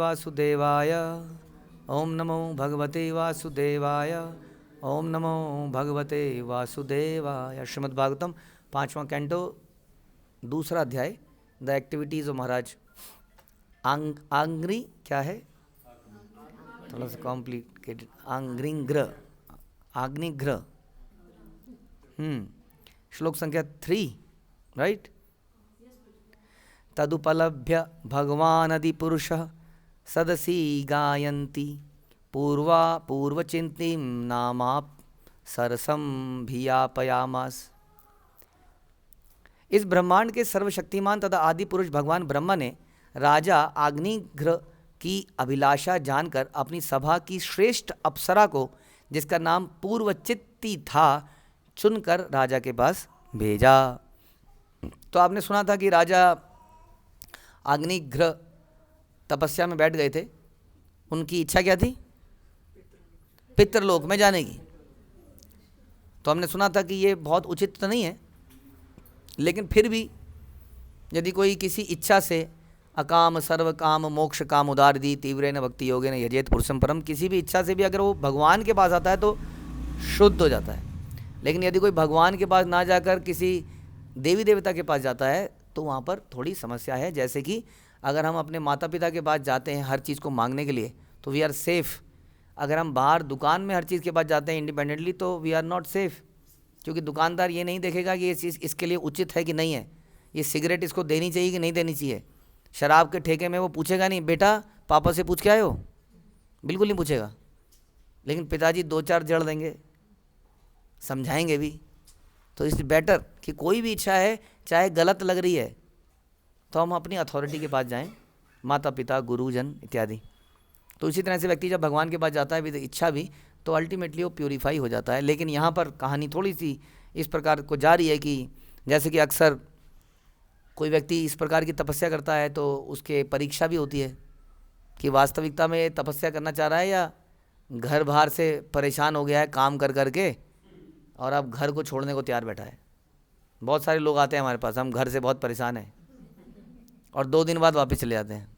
वासुदेवाय। ओम नमो भगवते वासुदेवाय। ओम नमो भगवते वासुदेवाय। श्रीमद् भागवतम 5वां कैंटो, दूसरा अध्याय, द एक्टिविटीज ऑफ महाराज आंग्री। क्या है, थोड़ा सा कॉम्प्लिकेटेड। आंग्रिग्र, अग्निग्रह। श्लोक संख्या 3, राइट। तदुपलभ्य भगवानदि पुरुषः सदसि गायन्ति पूर्वचिन्तिं नामाप सरसं भियापयामास। इस ब्रह्मांड के सर्वशक्तिमान तथा आदि पुरुष भगवान ब्रह्मा ने राजा अग्निग्रह की अभिलाषा जानकर अपनी सभा की श्रेष्ठ अप्सरा को, जिसका नाम पूर्वचित्ती था, चुनकर राजा के पास भेजा। तो आपने सुना था कि राजा अग्निग्रह तपस्या में बैठ गए थे। उनकी इच्छा क्या थी? पितृलोक में जाने की। तो हमने सुना था कि ये बहुत उचित तो नहीं है, लेकिन फिर भी यदि कोई किसी इच्छा से अकाम सर्व काम मोक्ष काम उदार दी तीव्रेन भक्ति योगेन यजेत पुरुषम परम, किसी भी इच्छा से भी अगर वो भगवान के पास आता है तो शुद्ध हो जाता है। लेकिन यदि कोई भगवान के पास ना जाकर किसी देवी देवता के पास जाता है तो वहाँ पर थोड़ी समस्या है। जैसे कि अगर हम अपने माता पिता के पास जाते हैं हर चीज़ को मांगने के लिए तो वी आर सेफ़। अगर हम बाहर दुकान में हर चीज़ के पास जाते हैं इंडिपेंडेंटली तो वी आर नॉट सेफ़, क्योंकि दुकानदार ये नहीं देखेगा कि ये चीज़ इसके लिए उचित है कि नहीं है, ये सिगरेट इसको देनी चाहिए कि नहीं देनी चाहिए। शराब के ठेके में वो पूछेगा नहीं, बेटा पापा से पूछ के आए हो, बिल्कुल नहीं पूछेगा। लेकिन पिताजी 2-4 जड़ देंगे, समझाएंगे भी। तो इट्स बेटर कि कोई भी इच्छा है चाहे गलत लग रही है तो हम अपनी अथॉरिटी के पास जाएं, माता पिता गुरुजन इत्यादि। तो इसी तरह से व्यक्ति जब भगवान के पास जाता है विद इच्छा भी, तो अल्टीमेटली वो प्यूरीफाई हो जाता है। लेकिन यहाँ पर कहानी थोड़ी सी इस प्रकार को जा रही है कि जैसे कि अक्सर कोई व्यक्ति इस प्रकार की तपस्या करता है तो उसके परीक्षा भी होती है कि वास्तविकता में तपस्या करना चाह रहा है या घर बाहर से परेशान हो गया है काम कर कर के और अब घर को छोड़ने को तैयार बैठा है। बहुत सारे लोग आते हैं हमारे पास, हम घर से बहुत परेशान हैं और 2 दिन बाद वापस चले जाते हैं।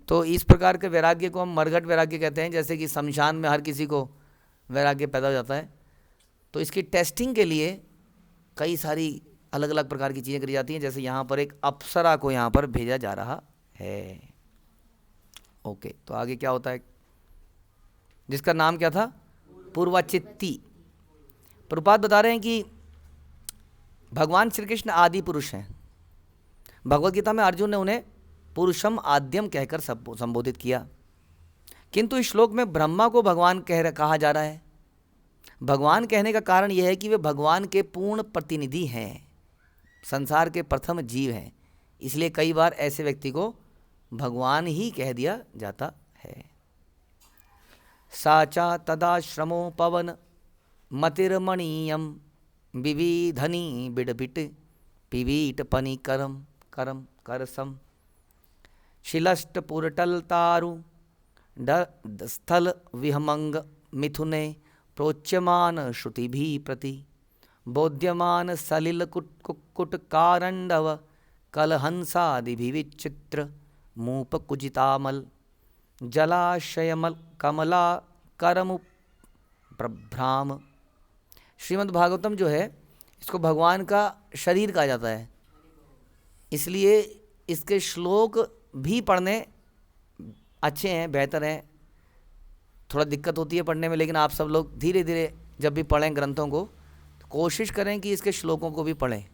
तो इस प्रकार के वैराग्य को हम मरघट वैराग्य कहते हैं, जैसे कि शमशान में हर किसी को वैराग्य पैदा हो जाता है। तो इसकी टेस्टिंग के लिए कई सारी अलग अलग प्रकार की चीज़ें करी जाती हैं। जैसे यहाँ पर एक अप्सरा को यहाँ पर भेजा जा रहा है। ओके, तो आगे क्या होता है, जिसका नाम क्या था? पूर्वचित्ती। प्रभुपाद बता रहे हैं कि भगवान श्री कृष्ण आदि पुरुष हैं। भगवद गीता में अर्जुन ने उन्हें पुरुषम आद्यम कहकर संबोधित किया, किंतु इस श्लोक में ब्रह्मा को भगवान कहा जा रहा है। भगवान कहने का कारण यह है कि वे भगवान के पूर्ण प्रतिनिधि हैं, संसार के प्रथम जीव हैं। इसलिए कई बार ऐसे व्यक्ति को भगवान ही कह दिया जाता है। साचा तदाश्रमो पवन मतिर्मणीयम विविधनी बिडबिट पिवीट पनी करम करम करसम शिलष्ट पुरटल तारु स्थल विहमंग मिथुने प्रोच्यमान श्रुति भी प्रति बोध्यमान सलिल कुट कारंडव कलहंसादि विचित्र मूप कुजितामल जलाशयमल कमला करमु प्रभ्राम। श्रीमद् भागवतम जो है इसको भगवान का शरीर कहा जाता है, इसलिए इसके श्लोक भी पढ़ने अच्छे हैं, बेहतर हैं। थोड़ा दिक्कत होती है पढ़ने में, लेकिन आप सब लोग धीरे धीरे जब भी पढ़ें ग्रंथों को तो कोशिश करें कि इसके श्लोकों को भी पढ़ें।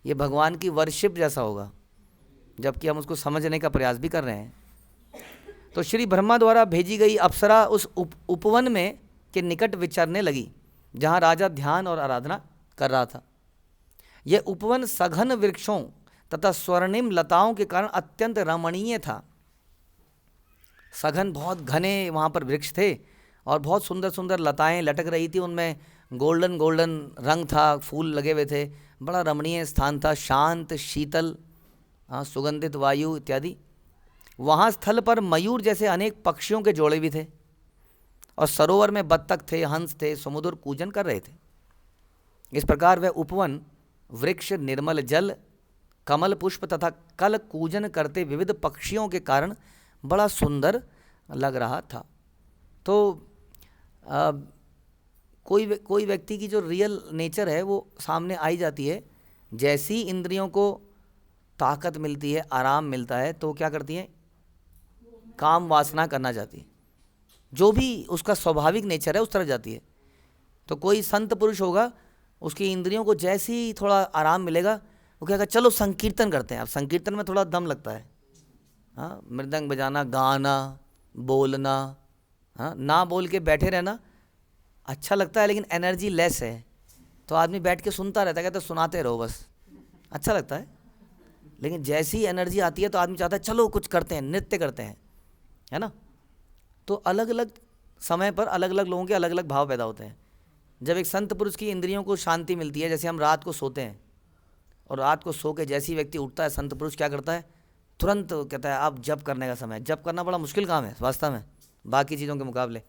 ये भगवान की वर्शिप जैसा होगा, जबकि हम उसको समझने का प्रयास भी कर रहे हैं। तो श्री ब्रह्मा द्वारा भेजी गई अप्सरा उस उपवन में के निकट विचरने लगी जहाँ राजा ध्यान और आराधना कर रहा था। यह उपवन सघन वृक्षों तथा स्वर्णिम लताओं के कारण अत्यंत रमणीय था। सघन, बहुत घने वहाँ पर वृक्ष थे और बहुत सुंदर सुंदर लताएं लटक रही थी, उनमें गोल्डन गोल्डन रंग था, फूल लगे हुए थे। बड़ा रमणीय स्थान था, शांत शीतल, सुगंधित वायु इत्यादि। वहाँ स्थल पर मयूर जैसे अनेक पक्षियों के जोड़े भी थे और सरोवर में बत्तख थे, हंस थे, समुद्र कूजन कर रहे थे। इस प्रकार वह उपवन वृक्ष, निर्मल जल, कमल पुष्प तथा कल कूजन करते विविध पक्षियों के कारण बड़ा सुंदर लग रहा था। तो कोई व्यक्ति की जो रियल नेचर है वो सामने आई जाती है। जैसी इंद्रियों को ताकत मिलती है, आराम मिलता है, तो क्या करती है, काम वासना करना चाहती है। जो भी उसका स्वाभाविक नेचर है उस तरफ जाती है। तो कोई संत पुरुष होगा, उसकी इंद्रियों को जैसे ही थोड़ा आराम मिलेगा वो कहेगा चलो संकीर्तन करते हैं। अब संकीर्तन में थोड़ा दम लगता है, हाँ, मृदंग बजाना, गाना, बोलना, हाँ, ना बोल के बैठे रहना अच्छा लगता है लेकिन एनर्जी लेस है, तो आदमी बैठ के सुनता रहता है, कहता है सुनाते रहो बस, अच्छा लगता है। लेकिन जैसी ही एनर्जी आती है तो आदमी चाहता है चलो कुछ करते हैं, नृत्य करते हैं, है ना। तो अलग अलग समय पर अलग अलग लोगों के अलग अलग भाव पैदा होते हैं। जब एक संत पुरुष की इंद्रियों को शांति मिलती है, जैसे हम रात को सोते हैं और रात को सो के जैसे ही व्यक्ति उठता है, संत पुरुष क्या करता है, तुरंत कहता है अब जप करने का समय है। जप करना बड़ा मुश्किल काम है वास्तव में बाकी चीज़ों के मुकाबले,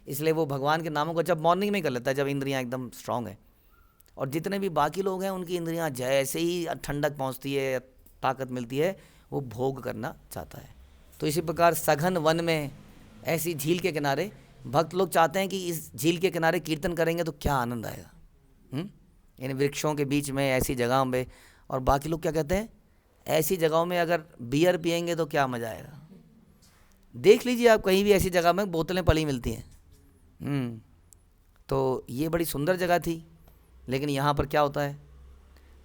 इसलिए वो भगवान के नामों को जब मॉर्निंग में ही कर लेता है, जब इंद्रियां एकदम स्ट्रांग है। और जितने भी बाकी लोग हैं उनकी इंद्रियां जैसे ही ठंडक पहुंचती है, ताकत मिलती है, वो भोग करना चाहता है। तो इसी प्रकार सघन वन में ऐसी झील के किनारे भक्त लोग चाहते हैं कि इस झील के किनारे कीर्तन करेंगे तो क्या आनंद आएगा, इन वृक्षों के बीच में ऐसी जगहों में। और बाकी लोग क्या कहते हैं, ऐसी जगहों में अगर बियर पिएंगे तो क्या मज़ा आएगा। देख लीजिए आप, कहीं भी ऐसी जगह में बोतलें पड़ी मिलती हैं। तो ये बड़ी सुंदर जगह थी, लेकिन यहाँ पर क्या होता है,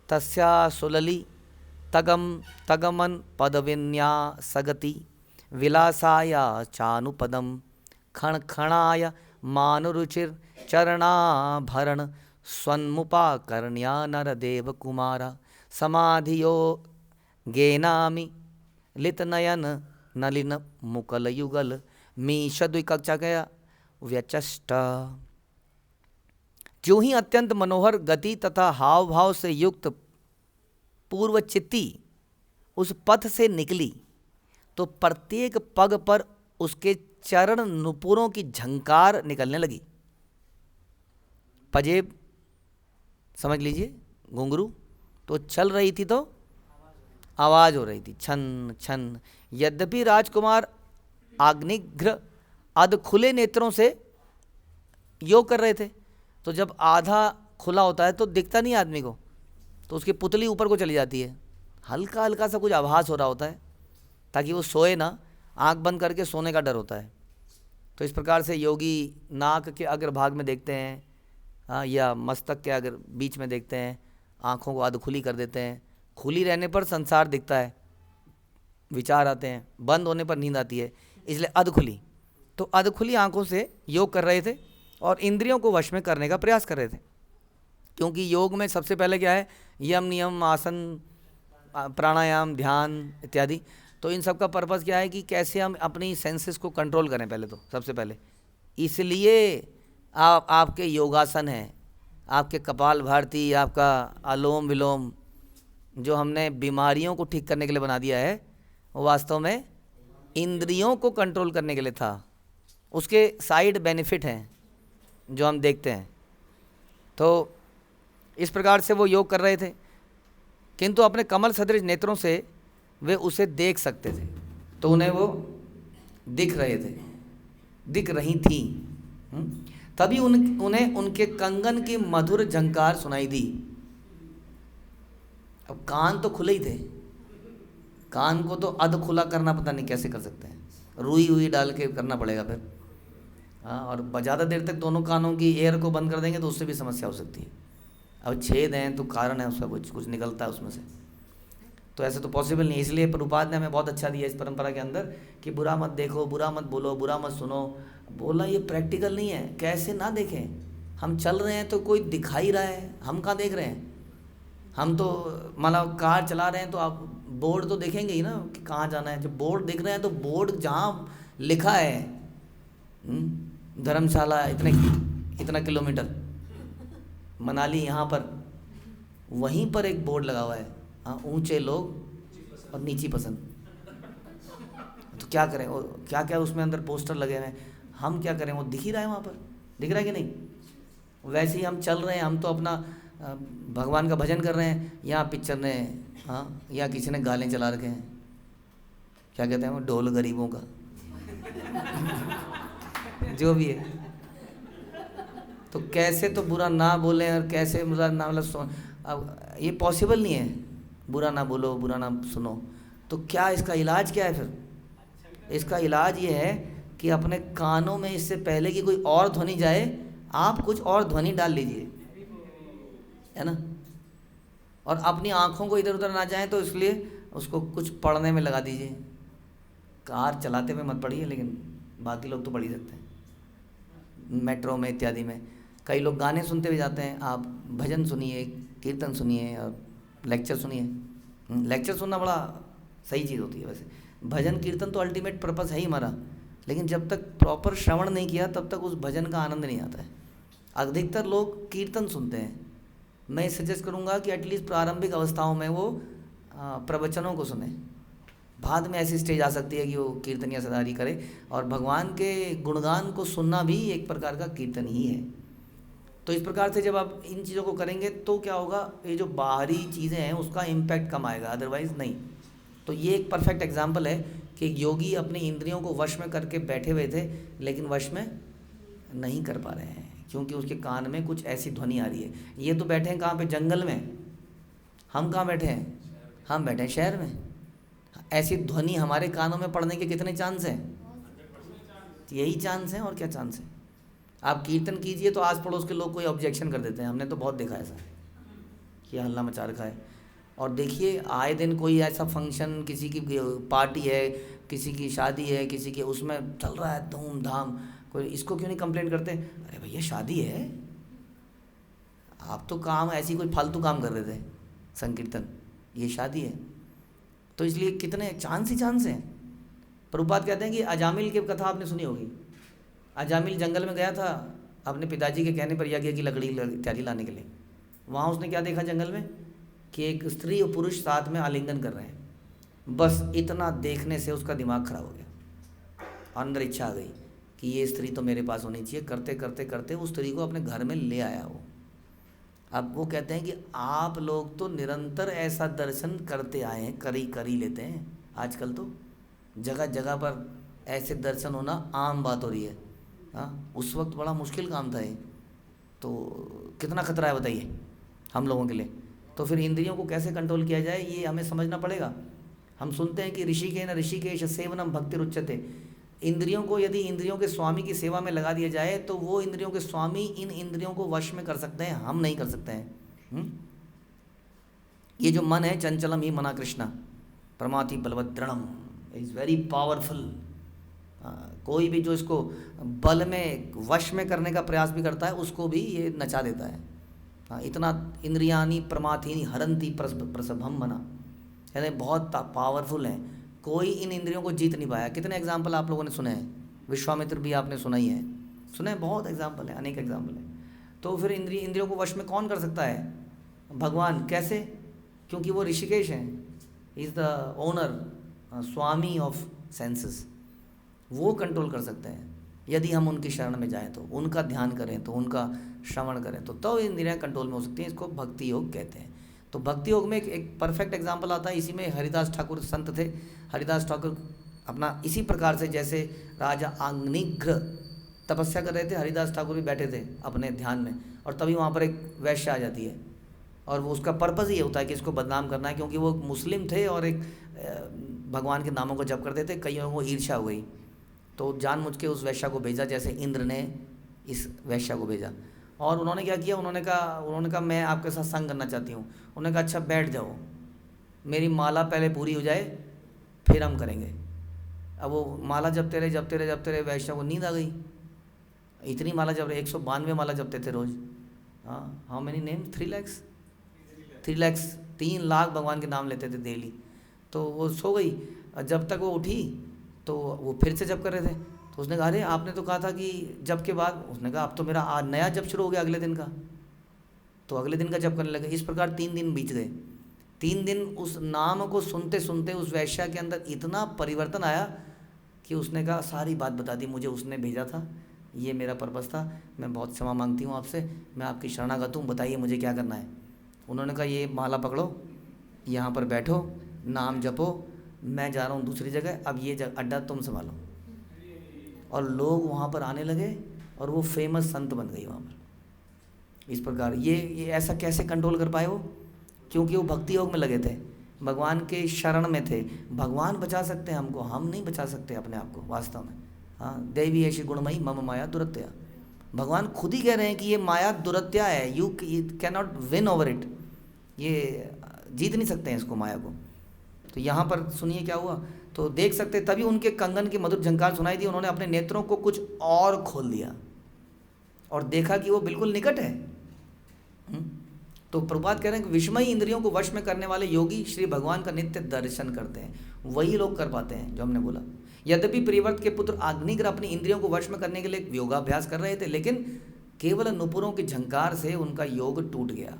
तस्या सुलली तगमन पदविन्यासगति विलासाया चानुपदम खण खणाय मानुरुचिर चरणाभरण स्वन्मुपाकर्ण्या नरदेव कुमारा समाधियो गेनामि लितनयन नलिन मुकल युगल मीशद्विकक्षया व्यचष्ट। जो ही अत्यंत मनोहर गति तथा हाव भाव से युक्त पूर्वचित्ती उस पथ से निकली तो प्रत्येक पग पर उसके चरण नुपुरों की झंकार निकलने लगी। पजेब समझ लीजिए, घुंघरू, तो चल रही थी तो आवाज हो रही थी, छन छन। यद्यपि राजकुमार आग्निघ्र अध खुले नेत्रों से योग कर रहे थे, तो जब आधा खुला होता है तो दिखता नहीं आदमी को, तो उसकी पुतली ऊपर को चली जाती है, हल्का हल्का सा कुछ आभास हो रहा होता है, ताकि वो सोए ना, आंख बंद करके सोने का डर होता है। तो इस प्रकार से योगी नाक के अग्रभाग में देखते हैं, हाँ, या मस्तक के अगर बीच में देखते हैं, आँखों को अध खुली कर देते हैं। खुली रहने पर संसार दिखता है, विचार आते हैं, बंद होने पर नींद आती है, इसलिए अध खुली। तो अध खुली आँखों से योग कर रहे थे और इंद्रियों को वश में करने का प्रयास कर रहे थे। क्योंकि योग में सबसे पहले क्या है, यम नियम आसन प्राणायाम ध्यान इत्यादि। तो इन सब का पर्पज़ क्या है कि कैसे हम अपनी सेंसेस को कंट्रोल करें, पहले तो सबसे पहले। इसलिए आपके योगासन हैं, आपके कपाल भारती, आपका अनुलोम विलोम, जो हमने बीमारियों को ठीक करने के लिए बना दिया है, वो वास्तव में इंद्रियों को कंट्रोल करने के लिए था। उसके साइड बेनिफिट हैं जो हम देखते हैं। तो इस प्रकार से वो योग कर रहे थे, किंतु अपने कमल सदृश नेत्रों से वे उसे देख सकते थे, तो उन्हें वो दिख रहे थे, दिख रही थी। तभी उन्हें उनके कंगन की मधुर झंकार सुनाई दी। अब कान तो खुले ही थे, कान को तो अध खुला करना पता नहीं कैसे कर सकते हैं, रुई हुई डाल के करना पड़ेगा फिर, हाँ। और ज़्यादा देर तक दोनों कानों की एयर को बंद कर देंगे तो उससे भी समस्या हो सकती है। अब छेद हैं तो कारण है उसका, कुछ निकलता है उसमें से, तो ऐसे तो पॉसिबल नहीं। इसलिए प्रभुपाद ने हमें बहुत अच्छा दिया इस परंपरा के अंदर कि बुरा मत देखो, बुरा मत बोलो, बुरा मत सुनो। बोला ये प्रैक्टिकल नहीं है, कैसे ना देखें, हम चल रहे हैं तो कोई दिखाई रहा है, हम कहाँ देख रहे हैं। हम तो मतलब कार चला रहे हैं तो आप बोर्ड तो देखेंगे ही ना कि कहाँ जाना है। जब बोर्ड दिख रहे हैं तो बोर्ड जहाँ लिखा है धर्मशाला इतना किलोमीटर, मनाली यहाँ पर, वहीं पर एक बोर्ड लगा हुआ है, हाँ, ऊंचे लोग और नीची पसंद। तो क्या करें, वो क्या क्या उसमें अंदर पोस्टर लगे हुए हैं, हम क्या करें, वो दिख ही रहा है, वहाँ पर दिख रहा है कि नहीं। वैसे ही हम चल रहे हैं, हम तो अपना भगवान का भजन कर रहे हैं, यहाँ पिक्चर ने, हाँ, या किसी ने गाने चला रखे हैं, क्या कहते हैं वो, ढोल गरीबों का, जो भी है, तो कैसे तो बुरा ना बोलें और कैसे बुरा ना मतलब अब ये पॉसिबल नहीं है, बुरा ना बोलो बुरा ना सुनो। तो क्या इसका इलाज क्या है फिर? इसका इलाज ये है कि अपने कानों में इससे पहले कि कोई और ध्वनि जाए, आप कुछ और ध्वनि डाल लीजिए, है ना। और अपनी आँखों को इधर उधर ना जाए तो इसलिए उसको कुछ पढ़ने में लगा दीजिए। कार चलाते हुए मत पढ़िए, लेकिन बाकी लोग तो पढ़ ही सकते हैं, मेट्रो में इत्यादि में। कई लोग गाने सुनते हुए जाते हैं, आप भजन सुनिए, कीर्तन सुनिए और लेक्चर सुनिए। लेक्चर सुनना बड़ा सही चीज़ होती है वैसे। भजन कीर्तन तो अल्टीमेट पर्पस है ही हमारा, लेकिन जब तक प्रॉपर श्रवण नहीं किया तब तक उस भजन का आनंद नहीं आता है। अधिकतर लोग कीर्तन सुनते हैं, मैं सजेस्ट करूँगा कि एटलीस्ट प्रारंभिक अवस्थाओं में वो प्रवचनों को सुने। बाद में ऐसी स्टेज आ सकती है कि वो कीर्तन या सदारी करे, और भगवान के गुणगान को सुनना भी एक प्रकार का कीर्तन ही है। तो इस प्रकार से जब आप इन चीज़ों को करेंगे तो क्या होगा, ये जो बाहरी चीज़ें हैं उसका इम्पैक्ट कम आएगा, अदरवाइज़ नहीं। तो ये एक परफेक्ट एग्जाम्पल है कि एक योगी अपनी इंद्रियों को वश में करके बैठे हुए थे, लेकिन वश में नहीं कर पा रहे हैं क्योंकि उसके कान में कुछ ऐसी ध्वनि आ रही है। ये तो बैठे हैं कहाँ पे, जंगल में। हम कहाँ बैठे हैं, हम बैठे हैं शहर में। ऐसी ध्वनि हमारे कानों में पड़ने के कितने चांस हैं? यही चांस हैं, और क्या चांस है। आप कीर्तन कीजिए तो आस पड़ोस के लोग कोई ऑब्जेक्शन कर देते हैं, हमने तो बहुत देखा ऐसा कि हल्ला मचा रखा है। और देखिए आए दिन कोई ऐसा फंक्शन, किसी की पार्टी है, किसी की शादी है, किसी के उसमें चल रहा है धूमधाम, कोई इसको क्यों नहीं कंप्लेंट करते, अरे भैया शादी है, आप तो काम ऐसी कोई फालतू काम कर रहे थे, संकीर्तन, ये शादी है। तो इसलिए कितने चांस ही चांस हैं। प्रभुपाद कहते हैं कि अजामिल की कथा आपने सुनी होगी। अजामिल जंगल में गया था अपने पिताजी के कहने पर यज्ञ की लकड़ी इत्यादि लाने के लिए। वहाँ उसने क्या देखा जंगल में कि एक स्त्री और पुरुष साथ में आलिंगन कर रहे हैं। बस इतना देखने से उसका दिमाग खराब हो गया, अंदर इच्छा आ गई कि ये स्त्री तो मेरे पास होनी चाहिए। करते करते करते उस स्त्री को अपने घर में ले आया वो। अब वो कहते हैं कि आप लोग तो निरंतर ऐसा दर्शन करते आए हैं, कर ही लेते हैं। आजकल तो जगह जगह पर ऐसे दर्शन होना आम बात हो रही है। हाँ, उस वक्त बड़ा मुश्किल काम था ये, तो कितना खतरा है बताइए हम लोगों के लिए। तो फिर इंद्रियों को कैसे कंट्रोल किया जाए ये हमें समझना पड़ेगा। हम सुनते हैं कि ऋषिकेश सेवनम भक्ति रुच्यते। इंद्रियों को यदि इंद्रियों के स्वामी की सेवा में लगा दिया जाए तो वो इंद्रियों के स्वामी इन इंद्रियों को वश में कर सकते हैं, हम नहीं कर सकते हैं। ये जो मन है, चंचलम ही मना कृष्णा प्रमाति बलवत दृढ़म, इज़ वेरी पावरफुल। कोई भी जो इसको बल में वश में करने का प्रयास भी करता है उसको भी ये नचा देता है। इतना इंद्रियानी प्रमाथीनी हरंती प्रसभम मना, यानी बहुत पावरफुल हैं। कोई इन इंद्रियों को जीत नहीं पाया। कितने एग्जाम्पल आप लोगों ने सुने हैं, विश्वामित्र भी आपने सुना ही है, सुने हैं, बहुत एग्जाम्पल है, अनेक एग्जाम्पल है। तो फिर इंद्रियों को वश में कौन कर सकता है? भगवान। कैसे? क्योंकि वो ऋषिकेश हैं, is the owner, Swami of senses. वो कंट्रोल कर सकते हैं यदि हम उनकी शरण में जाएं, तो उनका ध्यान करें, तो उनका श्रवण करें, तो इंद्रियां कंट्रोल में हो सकती हैं। इसको भक्ति योग कहते हैं। तो भक्ति योग में एक परफेक्ट एग्जाम्पल आता है, इसी में हरिदास ठाकुर संत थे। हरिदास ठाकुर अपना इसी प्रकार से, जैसे राजा अग्निघ्र तपस्या कर रहे थे, हरिदास ठाकुर भी बैठे थे अपने ध्यान में, और तभी वहाँ पर एक वैश्य आ जाती है, और वो उसका पर्पज़ ये होता है कि इसको बदनाम करना है, क्योंकि वो मुस्लिम थे और एक भगवान के नामों को जप करते थे। कई लोगों को ईर्ष्या हो गई, तो जानबूझ के उस वैश्या को भेजा, जैसे इंद्र ने इस वैश्या को भेजा। और उन्होंने क्या किया, उन्होंने कहा मैं आपके साथ संग करना चाहती हूँ। उन्होंने कहा अच्छा बैठ जाओ, मेरी माला पहले पूरी हो जाए फिर हम करेंगे। अब वो माला जपते रहे, वैश्या को नींद आ गई। इतनी माला जप रहे, 192 माला जपते थे रोज़। हाँ, how many name? 3 lakh 3 lakh भगवान के नाम लेते थे डेली। तो वो सो गई, जब तक वो उठी तो वो फिर से जप कर रहे थे। तो उसने कहा अरे आपने तो कहा था कि जप के बाद। उसने कहा अब तो मेरा आज नया जप शुरू हो गया अगले दिन का। तो अगले दिन का जप करने लगे। इस प्रकार 3 दिन बीत गए। 3 दिन उस नाम को सुनते सुनते उस वैश्या के अंदर इतना परिवर्तन आया कि उसने कहा सारी बात बता दी, मुझे उसने भेजा था, ये मेरा पर्पस था, मैं बहुत क्षमा मांगती हूँ आपसे, मैं आपकी शरणागत हूँ, बताइए मुझे क्या करना है। उन्होंने कहा ये माला पकड़ो, यहाँ पर बैठो, नाम जपो, मैं जा रहा हूँ दूसरी जगह, अब ये अड्डा तुम संभालो। और लोग वहाँ पर आने लगे और वो फेमस संत बन गई वहाँ पर। इस प्रकार ये ऐसा कैसे कंट्रोल कर पाए वो? क्योंकि वो भक्ति योग में लगे थे, भगवान के शरण में थे। भगवान बचा सकते हैं हमको, हम नहीं बचा सकते अपने आप को वास्तव में। हाँ, देवी ऐसी गुणमयी मम माया दुरत्या। भगवान खुद ही कह रहे हैं कि ये माया दुरत्या है, you can not win over it, ये जीत नहीं सकते हैं इसको, माया को। तो यहाँ पर सुनिए क्या हुआ, तो देख सकते तभी उनके कंगन की मधुर झंकार सुनाई दी। उन्होंने अपने नेत्रों को कुछ और खोल दिया और देखा कि वो बिल्कुल निकट है। तो प्रभुपाद कह रहे हैं कि विषमयी इंद्रियों को वश में करने वाले योगी श्री भगवान का नित्य दर्शन करते हैं, वही लोग कर पाते हैं जो हमने बोला। यद्यपि प्रियव्रत के पुत्र अग्निग्रह अपनी इंद्रियों को वश में करने के लिए योगाभ्यास कर रहे थे, लेकिन केवल नुपुरों की झंकार से उनका योग टूट गया।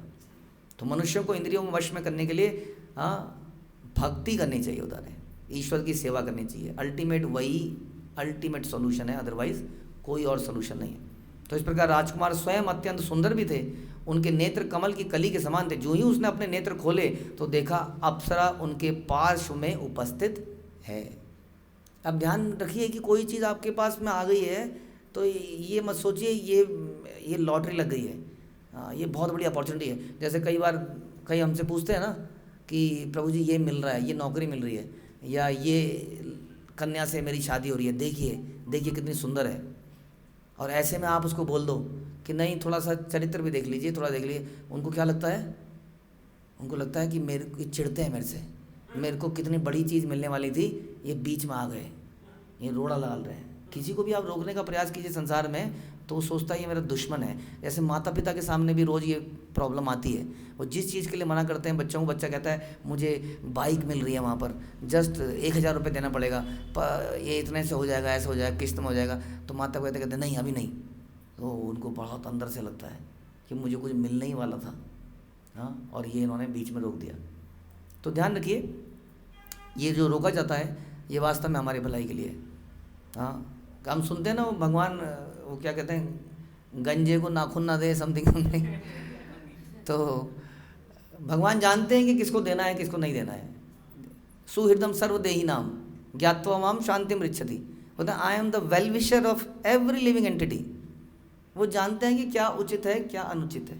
तो मनुष्यों को इंद्रियों को वश में करने के लिए भक्ति करनी चाहिए, उधर ईश्वर की सेवा करनी चाहिए। अल्टीमेट वही अल्टीमेट सोल्यूशन है, अदरवाइज कोई और सोल्यूशन नहीं है। तो इस प्रकार राजकुमार स्वयं अत्यंत सुंदर भी थे, उनके नेत्र कमल की कली के समान थे। जो ही उसने अपने नेत्र खोले तो देखा अप्सरा उनके पार्श्व में उपस्थित है। अब ध्यान रखिए कि कोई चीज़ आपके पास में आ गई है तो ये मत सोचिए ये लॉटरी लग गई है। ये बहुत बड़ी अपॉर्चुनिटी है। जैसे कई बार कई हमसे पूछते हैं ना कि प्रभु जी ये मिल रहा है, ये नौकरी मिल रही है, या ये कन्या से मेरी शादी हो रही है, देखिए कितनी सुंदर है। और ऐसे में आप उसको बोल दो कि नहीं, थोड़ा सा चरित्र भी देख लीजिए, थोड़ा देख लीजिए। उनको क्या लगता है? उनको लगता है कि मेरे को चिढ़ते हैं मेरे से, मेरे को कितनी बड़ी चीज़ मिलने वाली थी, ये बीच में आ गए, ये रोड़ा लगा रहे हैं। किसी को भी आप रोकने का प्रयास कीजिए संसार में तो वो सोचता है ये मेरा दुश्मन है। जैसे माता पिता के सामने भी रोज़ ये प्रॉब्लम आती है। वो जिस चीज़ के लिए मना करते हैं बच्चों को, बच्चा कहता है मुझे बाइक मिल रही है, वहाँ पर जस्ट 1000 रुपये देना पड़ेगा, ये इतने से हो जाएगा, ऐसे हो जाएगा, किस्त में हो जाएगा। तो माता पिता कहते हैं नहीं अभी नहीं। तो उनको बहुत अंदर से लगता है कि मुझे कुछ मिलने ही वाला था, हाँ, और ये इन्होंने बीच में रोक दिया। तो ध्यान रखिए, ये जो रोका जाता है ये वास्तव में हमारी भलाई के लिए। हाँ, हम सुनते हैं ना, वो भगवान वो क्या कहते हैं, गंजे को नाखून ना दे, समथिंग। तो भगवान जानते हैं कि किसको देना है किसको नहीं देना है। सुहृदम सर्वदेही नाम ज्ञात्वा माम शांतिम रिच्छति। बोलते हैं I am the well wisher of every living entity. वो जानते हैं कि क्या उचित है क्या अनुचित है।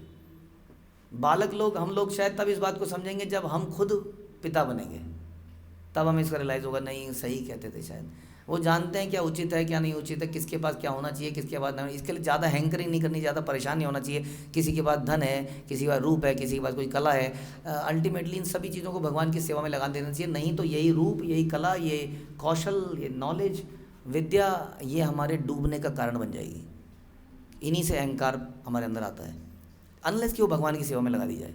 बालक लोग, हम लोग शायद तब इस बात को समझेंगे जब हम खुद पिता बनेंगे, तब हमें इसका रियलाइज़ होगा नहीं सही कहते थे शायद। वो जानते हैं क्या उचित है क्या नहीं उचित है, किसके पास क्या होना चाहिए किसके पास नहीं। इसके लिए ज़्यादा हैंकरिंग नहीं करनी, ज़्यादा परेशान नहीं होना चाहिए। किसी के पास धन है, किसी के पास रूप है, किसी के पास कोई कला है, अल्टीमेटली इन सभी चीज़ों को भगवान की सेवा में लगा देना चाहिए। नहीं तो यही रूप, यही कला, ये कौशल, ये नॉलेज, विद्या, ये हमारे डूबने का कारण बन जाएगी। इन्हीं से अहंकार हमारे अंदर आता है, अनलेस कि वो भगवान की सेवा में लगा दी जाए।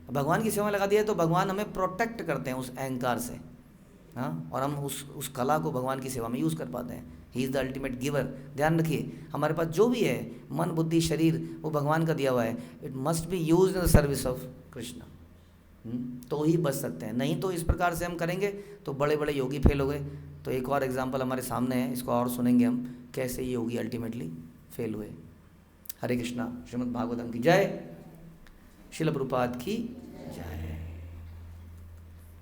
भगवान की सेवा में लगा दिया तो भगवान हमें प्रोटेक्ट करते हैं उस अहंकार से, हाँ, और हम उस कला को भगवान की सेवा में यूज़ कर पाते हैं। He is the ultimate giver. ध्यान रखिए, हमारे पास जो भी है, मन बुद्धि शरीर, वो भगवान का दिया हुआ है। It must be use in the service of Krishna, तो ही बच सकते हैं। नहीं तो इस प्रकार से हम करेंगे तो बड़े बड़े योगी फेल हो गए। तो एक और एग्जाम्पल हमारे सामने है, इसको और सुनेंगे हम कैसे ये योगी अल्टीमेटली फेल हुए। हरे कृष्णा। श्रीमद् भागवतम की जय, श्रील प्रभुपाद की जय।